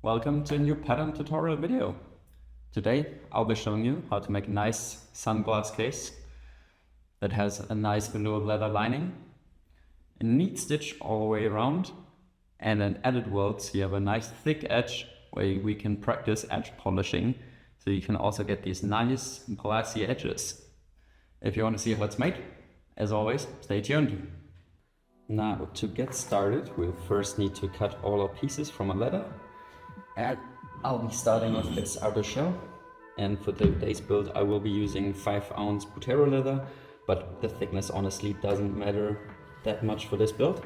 Welcome to a new pattern tutorial video. Today I'll be showing you how to make a nice sunglass case that has a nice velour leather lining, a neat stitch all the way around, and an added welt so you have a nice thick edge where we can practice edge polishing so you can also get these nice glassy edges. If you want to see how it's made, as always, stay tuned. Now, to get started, we'll first need to cut all our pieces from a leather. And I'll be starting with this outer shell. And for today's build, I will be using 5-ounce Butero leather, but the thickness honestly doesn't matter that much for this build.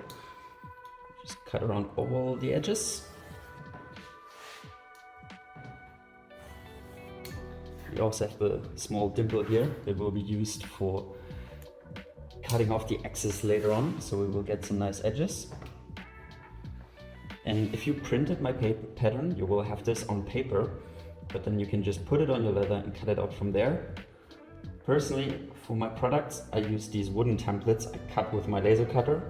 Just cut around all the edges. We also have a small dimple here that will be used for cutting off the excess later on, so we will get some nice edges. And if you printed my paper pattern, you will have this on paper, but then you can just put it on your leather and cut it out from there. Personally, for my products, I use these wooden templates I cut with my laser cutter.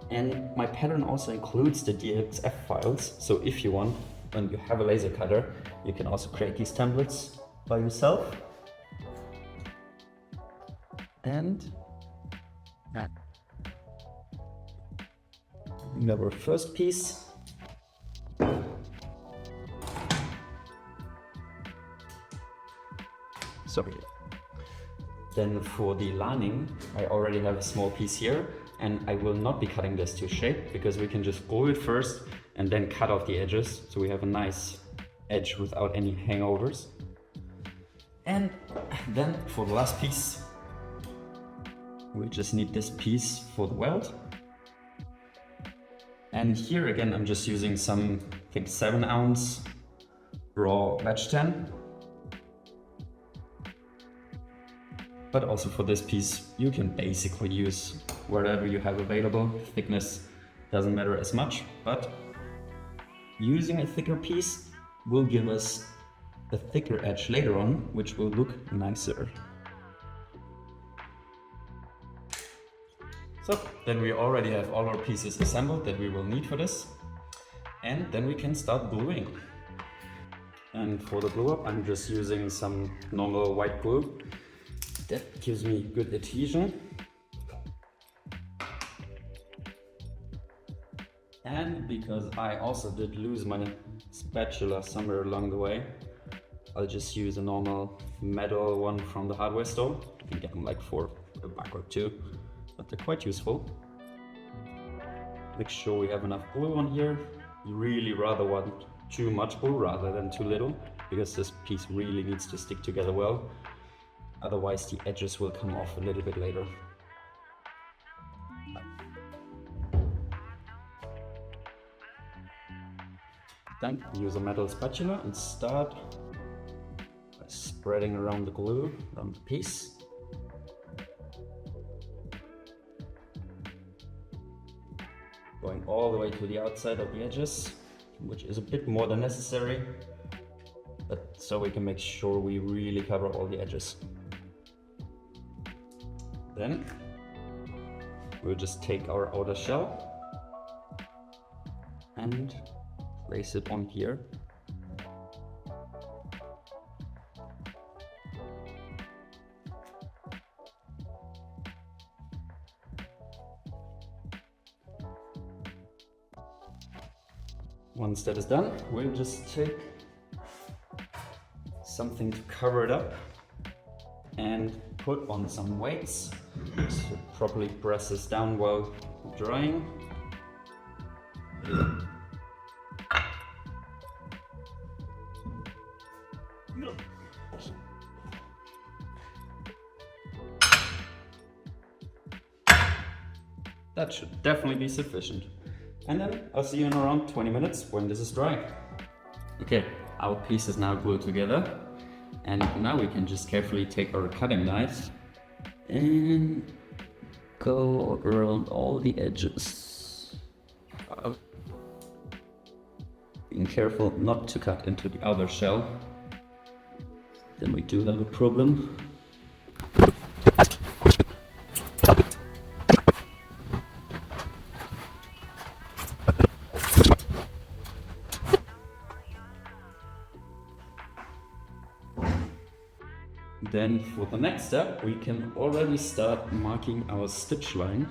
And my pattern also includes the DXF files, so if you want, when you have a laser cutter, you can also create these templates by yourself. And our first piece. Sorry. Then for the lining, I already have a small piece here, and I will not be cutting this to shape because we can just glue it first and then cut off the edges so we have a nice edge without any hangovers. And then for the last piece, we just need this piece for the welt. And here again, I'm just using some, I think 7-ounce raw wedge tan. But also for this piece, you can basically use whatever you have available. Thickness doesn't matter as much, but using a thicker piece will give us a thicker edge later on, which will look nicer. So then we already have all our pieces assembled that we will need for this. And then we can start gluing. And for the glue up, I'm just using some normal white glue. That gives me good adhesion. And because I also did lose my spatula somewhere along the way, I'll just use a normal metal one from the hardware store. You can get them like for $1 or $2. But they're quite useful. Make sure we have enough glue on here. You really rather want too much glue rather than too little, because this piece really needs to stick together well. Otherwise the edges will come off a little bit later. Then use a metal spatula and start by spreading around the glue around the piece. Going all the way to the outside of the edges, which is a bit more than necessary, but so we can make sure we really cover all the edges. Then we'll just take our outer shell and place it on here. Once that is done, we'll just take something to cover it up and put on some weights to properly press this down while drying. That should definitely be sufficient. And then I'll see you in around 20 minutes when this is dry. Okay, our piece is now glued together. And now we can just carefully take our cutting knife and go around all the edges. Being careful not to cut into the outer shell. Then we do have a problem. Then for the next step, we can already start marking our stitch line.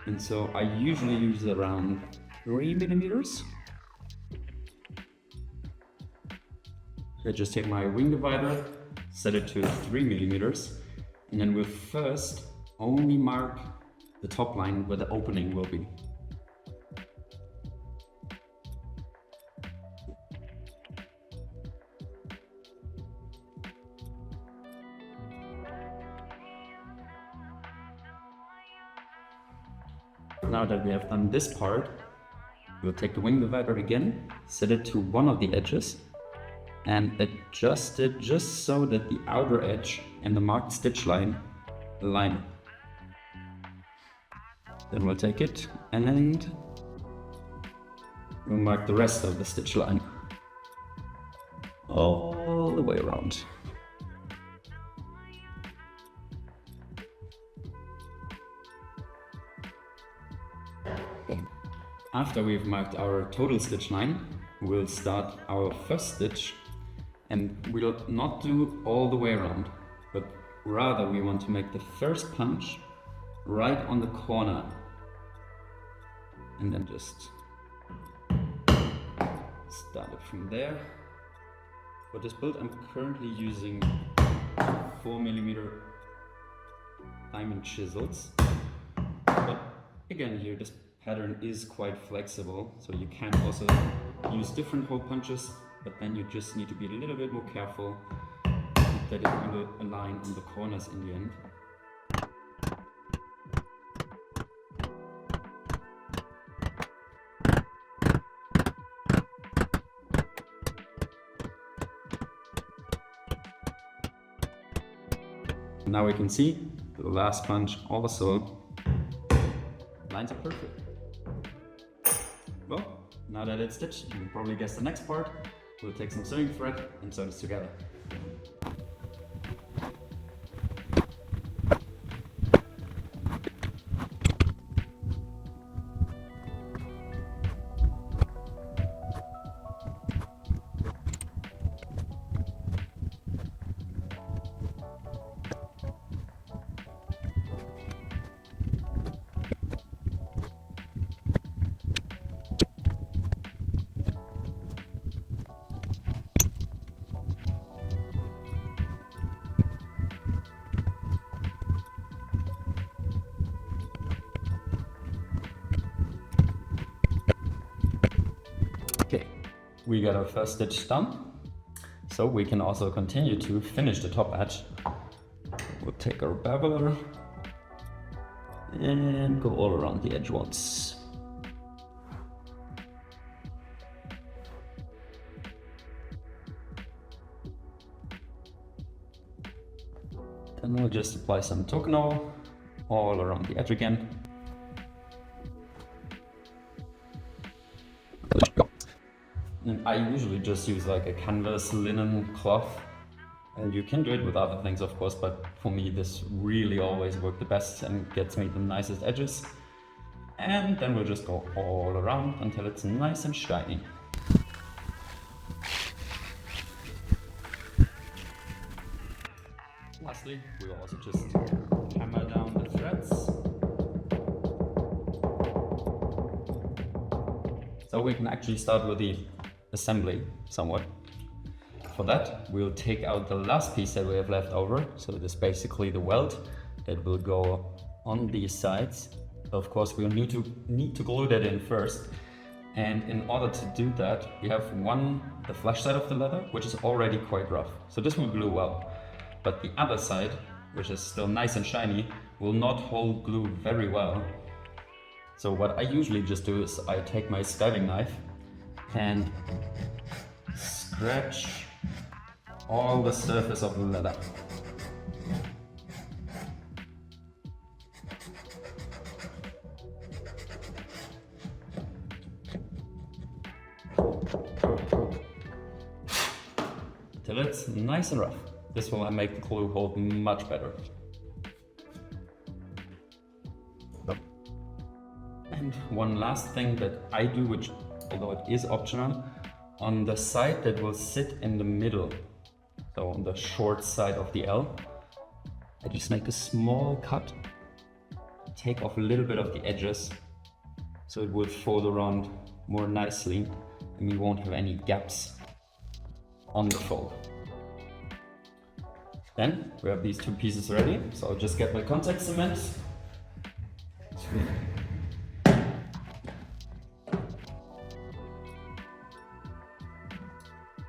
And so I usually use around 3 millimeters. So I just take my wing divider, set it to 3 millimeters, and then we'll first only mark the top line where the opening will be. Now that we have done this part, we'll take the wing divider again, set it to one of the edges, and adjust it just so that the outer edge and the marked stitch line align. Then we'll take it and we'll mark the rest of the stitch line all the way around. After we've marked our total stitch line, we'll start our first stitch, and we'll not do all the way around, but rather we want to make the first punch right on the corner, and then just start it from there. For this build, I'm currently using 4 millimeter diamond chisels, but again here this pattern is quite flexible, so you can also use different hole punches, but then you just need to be a little bit more careful that it will align on the corners in the end. Now we can see the last punch also lines up perfect. Well, now that it's stitched, you can probably guess the next part. We'll take some sewing thread and sew this together. Okay, we got our first stitch done, so we can also continue to finish the top edge. We'll take our beveler and go all around the edge once. Then we'll just apply some Tokunol all around the edge again. And I usually just use like a canvas linen cloth, and you can do it with other things of course, but for me this really always worked the best and gets me the nicest edges. And then we'll just go all around until it's nice and shiny. Lastly, we'll also just hammer down the threads. So we can actually start with the assembly somewhat. For that, we'll take out the last piece that we have left over. So this is basically the welt that will go on these sides. Of course, we'll need to glue that in first. And in order to do that, we have the flash side of the leather, which is already quite rough. So this will glue well. But the other side, which is still nice and shiny, will not hold glue very well. So what I usually just do is I take my skiving knife and scratch all the surface of the leather. Till it's nice and rough. This will make the glue hold much better. And one last thing that I do, which although it is optional, on the side that will sit in the middle. so on the short side of the L. I just make a small cut, take off a little bit of the edges, so it will fold around more nicely and we won't have any gaps on the fold. Then we have these two pieces ready, so I'll just get my contact cement.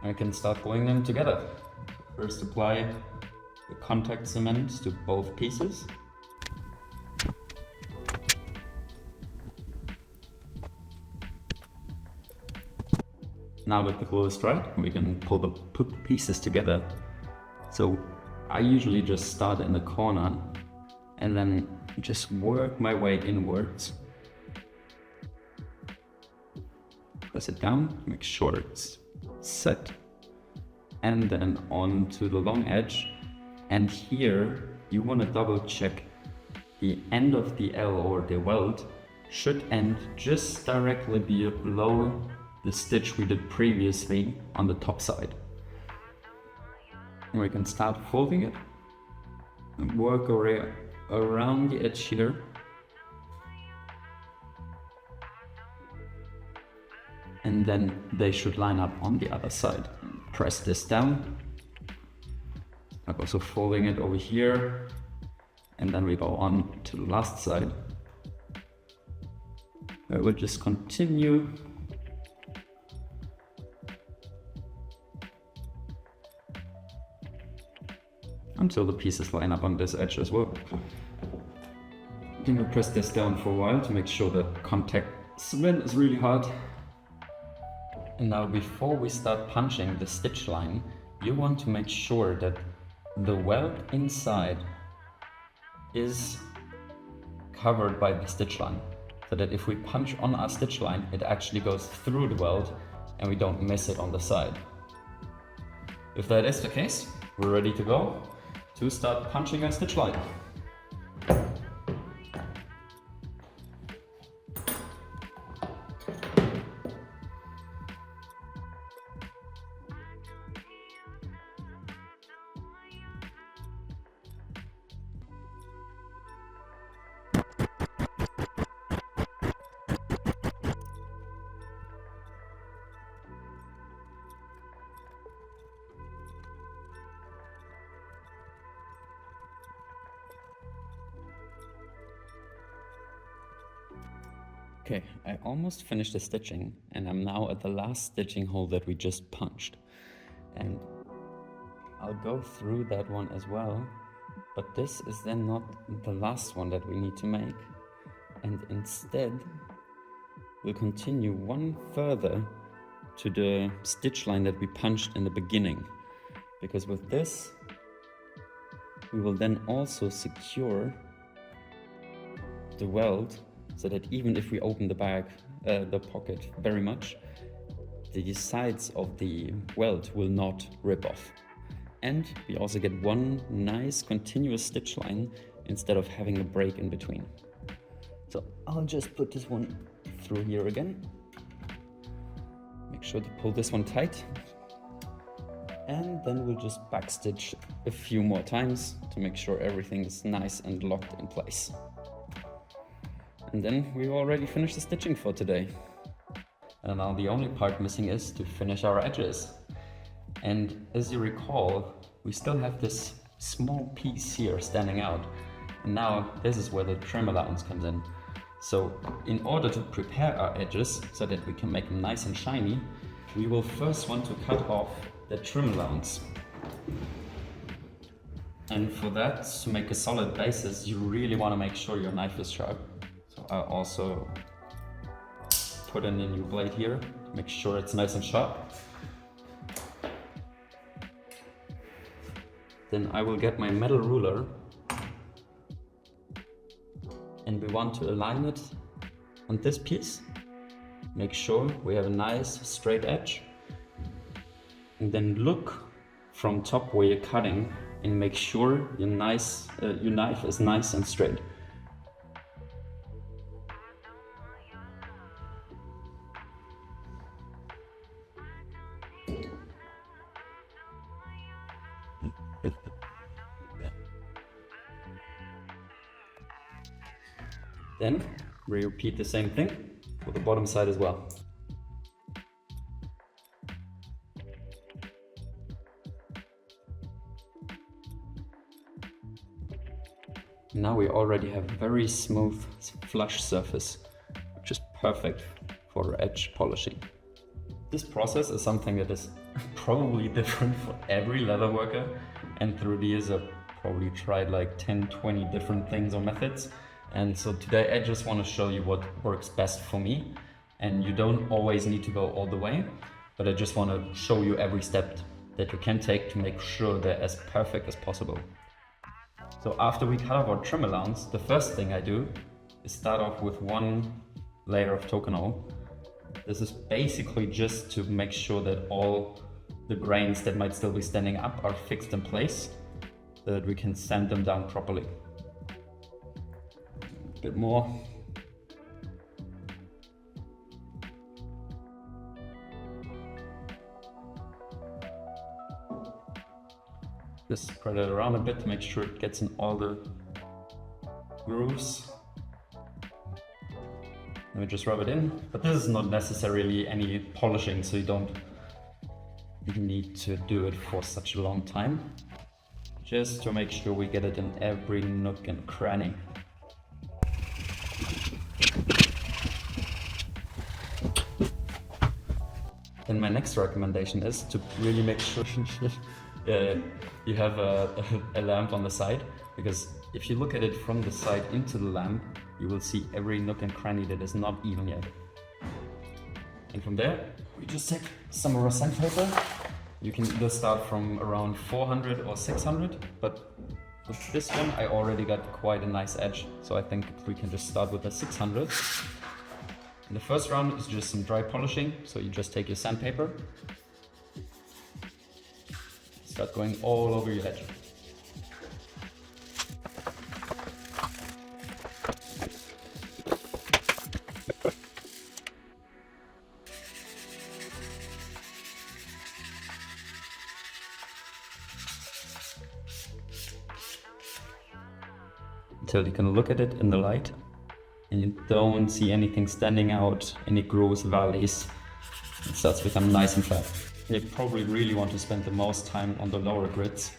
I can start gluing them together. First apply the contact cement to both pieces. Now that the glue is dry, we can put the pieces together. So I usually just start in the corner and then just work my way inwards. Press it down, make sure it's set, and then onto the long edge. And here you want to double check the end of the L or the welt should end just directly below the stitch we did previously on the top side. And we can start folding it and work around the edge here. And then they should line up on the other side. Press this down. I'm also folding it over here. And then we go on to the last side. I will just continue until the pieces line up on this edge as well. You can press this down for a while to make sure that contact cement is really hard. And now before we start punching the stitch line, you want to make sure that the welt inside is covered by the stitch line, so that if we punch on our stitch line, it actually goes through the welt and we don't miss it on the side. If that is the case, we're ready to go to start punching our stitch line. Okay, I almost finished the stitching and I'm now at the last stitching hole that we just punched. And I'll go through that one as well, but this is then not the last one that we need to make. And instead, we'll continue one further to the stitch line that we punched in the beginning. Because with this, we will then also secure the welt, so that even if we open the bag, the pocket very much, the sides of the welt will not rip off. And we also get one nice continuous stitch line instead of having a break in between. So I'll just put this one through here again. Make sure to pull this one tight. And then we'll just backstitch a few more times to make sure everything is nice and locked in place. And then we've already finished the stitching for today. And now the only part missing is to finish our edges. And as you recall, we still have this small piece here standing out. And now this is where the trim allowance comes in. So in order to prepare our edges so that we can make them nice and shiny, we will first want to cut off the trim allowance. And for that, to make a solid basis, you really want to make sure your knife is sharp. I'll also put in a new blade here, make sure it's nice and sharp. Then I will get my metal ruler and we want to align it on this piece. Make sure we have a nice straight edge. And then look from top where you're cutting and make sure your knife is nice and straight. Then we repeat the same thing for the bottom side as well. Now we already have a very smooth, flush surface, which is perfect for edge polishing. This process is something that is probably different for every leather worker, and through the years I've probably tried like 10-20 different things or methods. And so today I just want to show you what works best for me. And you don't always need to go all the way, but I just want to show you every step that you can take to make sure they're as perfect as possible. So after we cut off our trim allowance, the first thing I do is start off with one layer of Tokonole. This is basically just to make sure that all the grains that might still be standing up are fixed in place, so that we can sand them down properly. A bit more. Just spread it around a bit to make sure it gets in all the grooves. And we just rub it in, but this is not necessarily any polishing, so you don't need to do it for such a long time. Just to make sure we get it in every nook and cranny. Then my next recommendation is to really make sure you have a lamp on the side, because if you look at it from the side into the lamp, you will see every nook and cranny that is not even yet. And from there, we just take some of our sandpaper. You can either start from around 400 or 600, but with this one I already got quite a nice edge, so I think we can just start with the 600. And the first round is just some dry polishing, so you just take your sandpaper, start going all over your edge. Until you can look at it in the light and you don't see anything standing out, any grooves, valleys. It starts to become nice and flat. You probably really want to spend the most time on the lower grids.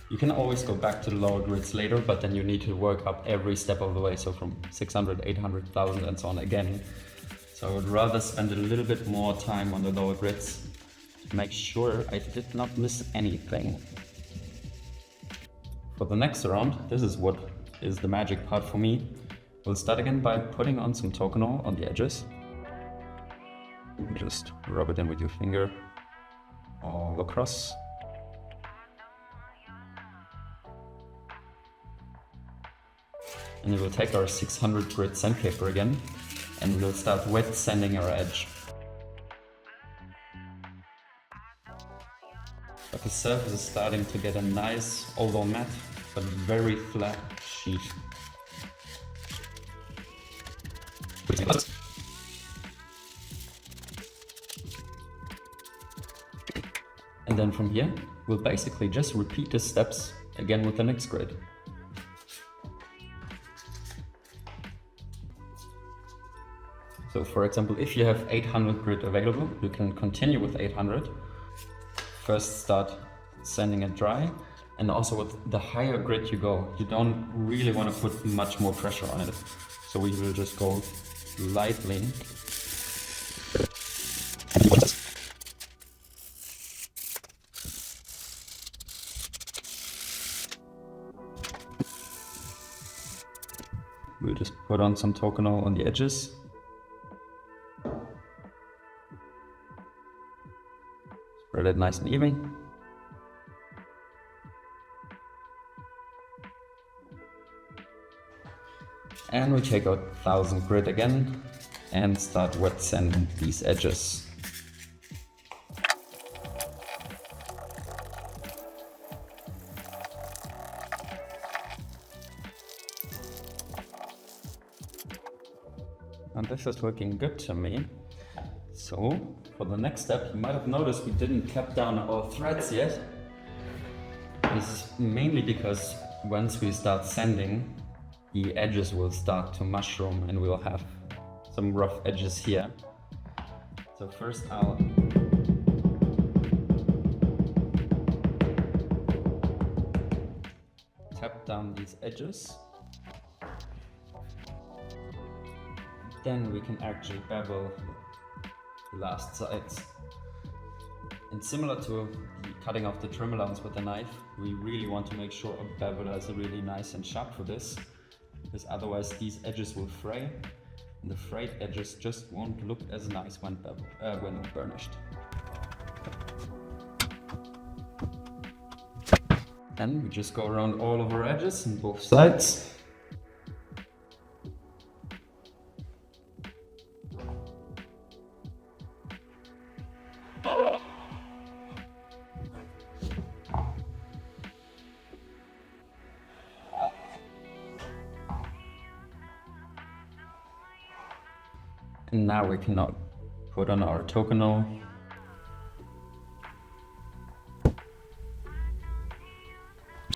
You can always go back to the lower grids later, but then you need to work up every step of the way, so from 600, 800, 1000 and so on again. So I would rather spend a little bit more time on the lower grids to make sure I did not miss anything. For the next round, this is what is the magic part for me. We'll start again by putting on some Tokonole on the edges. Just rub it in with your finger all across. And we will take our 600 grit sandpaper again and we'll start wet sanding our edge. But the surface is starting to get a nice, although matte, but very flat sheet. And then from here, we'll basically just repeat the steps again with the next grid. So for example, if you have 800 grit available, you can continue with 800. First start sanding it dry, and also with the higher grit you go, you don't really want to put much more pressure on it. So we will just go lightly. We'll just put on some Tokonole on the edges. Spread it nice and even. And we take out 1000 grit again and start wet sanding these edges. And this is looking good to me. So for the next step, you might have noticed we didn't cut down our threads yet. This is mainly because once we start sanding, the edges will start to mushroom and we'll have some rough edges here. So first I'll tap down these edges. Then we can actually bevel the last sides. And similar to the cutting off the trim allowance with a knife, we really want to make sure a beveler is really nice and sharp for this, because otherwise these edges will fray, and the frayed edges just won't look as nice when burnished. Then we just go around all of our edges on both sides. And now we can now put on our toconol.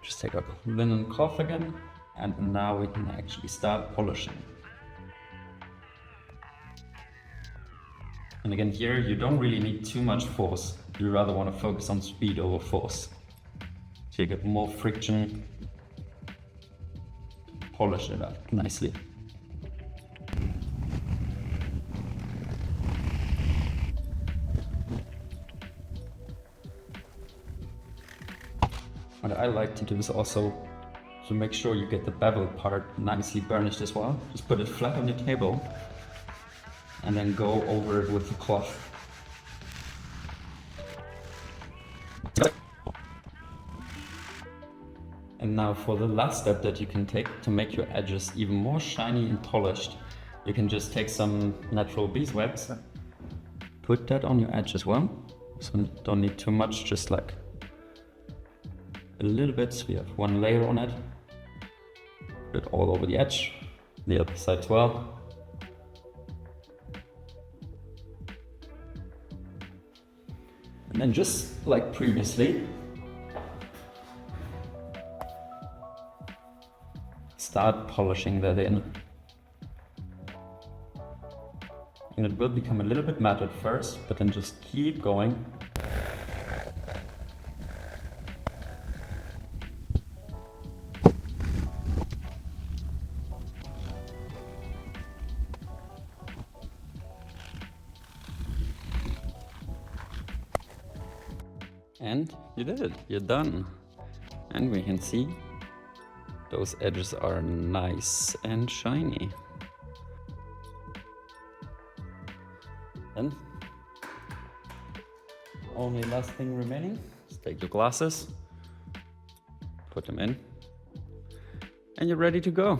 Just take a linen cloth again, and now we can actually start polishing. And again here, you don't really need too much force. You rather want to focus on speed over force. So you get more friction, polish it up nicely. What I like to do is also to make sure you get the bevel part nicely burnished as well. Just put it flat on your table and then go over it with the cloth. And now for the last step that you can take to make your edges even more shiny and polished, you can just take some natural beeswax, put that on your edge as well. So don't need too much, just like a little bit, so we have one layer on it. Put it all over the edge, the other side as well. And then just like previously, start polishing that in. And it will become a little bit matte at first, but then just keep going. And you did it, you're done. And we can see those edges are nice and shiny. Then, only last thing remaining is take your glasses, put them in, and you're ready to go.